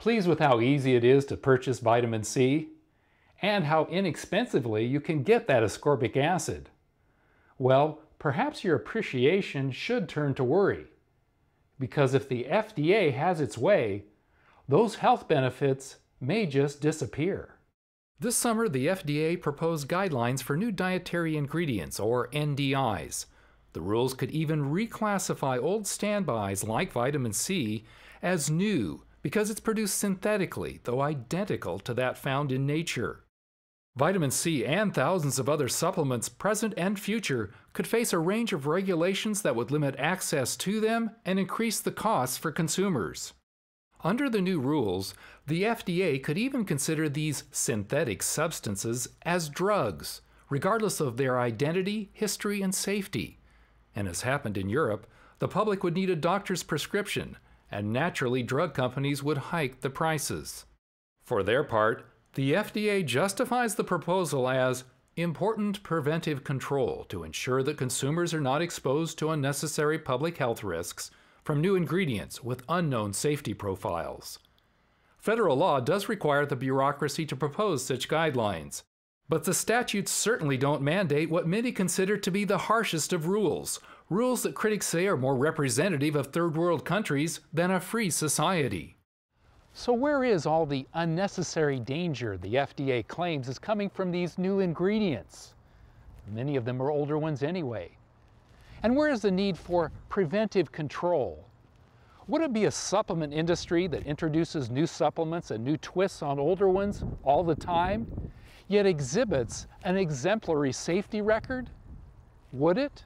pleased with how easy it is to purchase vitamin C and how inexpensively you can get that ascorbic acid? Well, perhaps your appreciation should turn to worry, because if the FDA has its way, those health benefits may just disappear. This summer, the FDA proposed guidelines for new dietary ingredients, or NDIs. The rules could even reclassify old standbys like vitamin C as new because it's produced synthetically, though identical to that found in nature. Vitamin C and thousands of other supplements, present and future, could face a range of regulations that would limit access to them and increase the costs for consumers. Under the new rules, the FDA could even consider these synthetic substances as drugs, regardless of their identity, history, and safety. And as happened in Europe, the public would need a doctor's prescription, and naturally drug companies would hike the prices. For their part, the FDA justifies the proposal as important preventive control to ensure that consumers are not exposed to unnecessary public health risks from new ingredients with unknown safety profiles. Federal law does require the bureaucracy to propose such guidelines, but the statutes certainly don't mandate what many consider to be the harshest of rules, rules that critics say are more representative of third world countries than a free society. So where is all the unnecessary danger the FDA claims is coming from these new ingredients? Many of them are older ones anyway. And where is the need for preventive control? Would it be a supplement industry that introduces new supplements and new twists on older ones all the time, yet exhibits an exemplary safety record? Would it?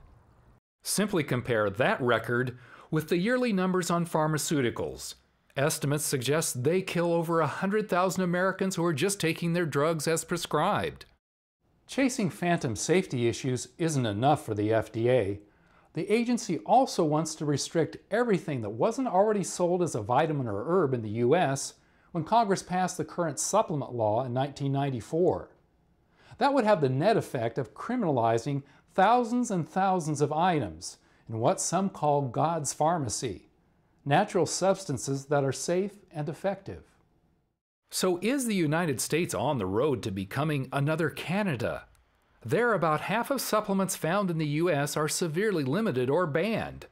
Simply compare that record with the yearly numbers on pharmaceuticals. Estimates suggest they kill over 100,000 Americans who are just taking their drugs as prescribed. Chasing phantom safety issues isn't enough for the FDA. The agency also wants to restrict everything that wasn't already sold as a vitamin or herb in the U.S. when Congress passed the current supplement law in 1994. That would have the net effect of criminalizing thousands and thousands of items in what some call God's pharmacy, natural substances that are safe and effective. So is the United States on the road to becoming another Canada? There, about half of supplements found in the U.S. are severely limited or banned.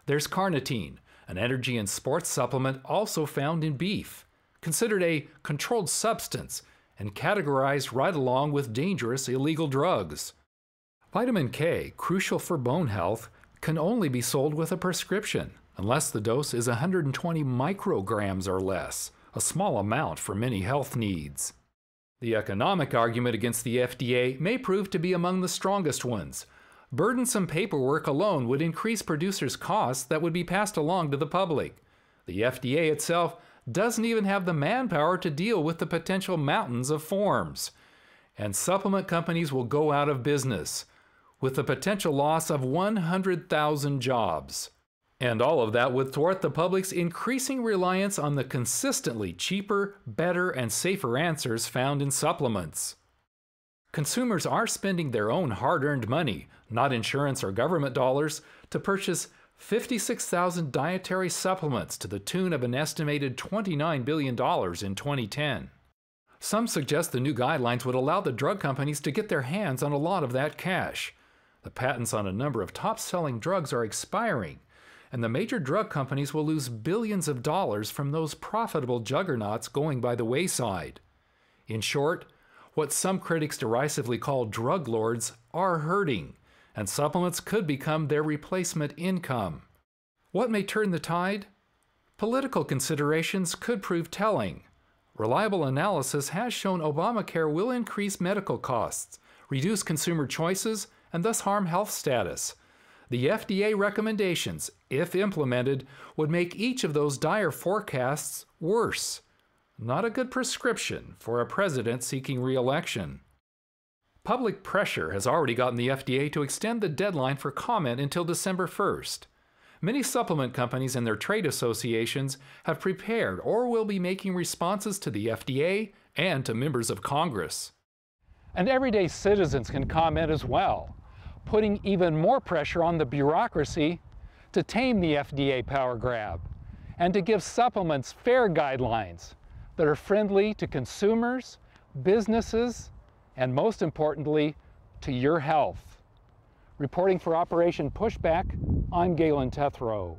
There's carnitine, an energy and sports supplement also found in beef, considered a controlled substance and categorized right along with dangerous illegal drugs. Vitamin K, crucial for bone health, can only be sold with a prescription, unless the dose is 120 micrograms or less, a small amount for many health needs. The economic argument against the FDA may prove to be among the strongest ones. Burdensome paperwork alone would increase producers' costs that would be passed along to the public. The FDA itself doesn't even have the manpower to deal with the potential mountains of forms. And supplement companies will go out of business, with the potential loss of 100,000 jobs. And all of that would thwart the public's increasing reliance on the consistently cheaper, better, and safer answers found in supplements. Consumers are spending their own hard-earned money, not insurance or government dollars, to purchase 56,000 dietary supplements to the tune of an estimated $29 billion in 2010. Some suggest the new guidelines would allow the drug companies to get their hands on a lot of that cash. The patents on a number of top-selling drugs are expiring, and the major drug companies will lose billions of dollars from those profitable juggernauts going by the wayside. In short, what some critics derisively call drug lords are hurting, and supplements could become their replacement income. What may turn the tide? Political considerations could prove telling. Reliable analysis has shown Obamacare will increase medical costs, reduce consumer choices, and thus harm health status. The FDA recommendations, if implemented, would make each of those dire forecasts worse. Not a good prescription for a president seeking re-election. Public pressure has already gotten the FDA to extend the deadline for comment until December 1st. Many supplement companies and their trade associations have prepared or will be making responses to the FDA and to members of Congress. And everyday citizens can comment as well, putting even more pressure on the bureaucracy to tame the FDA power grab and to give supplements fair guidelines that are friendly to consumers, businesses, and most importantly, to your health. Reporting for Operation Pushback, I'm Gailon Totheroh.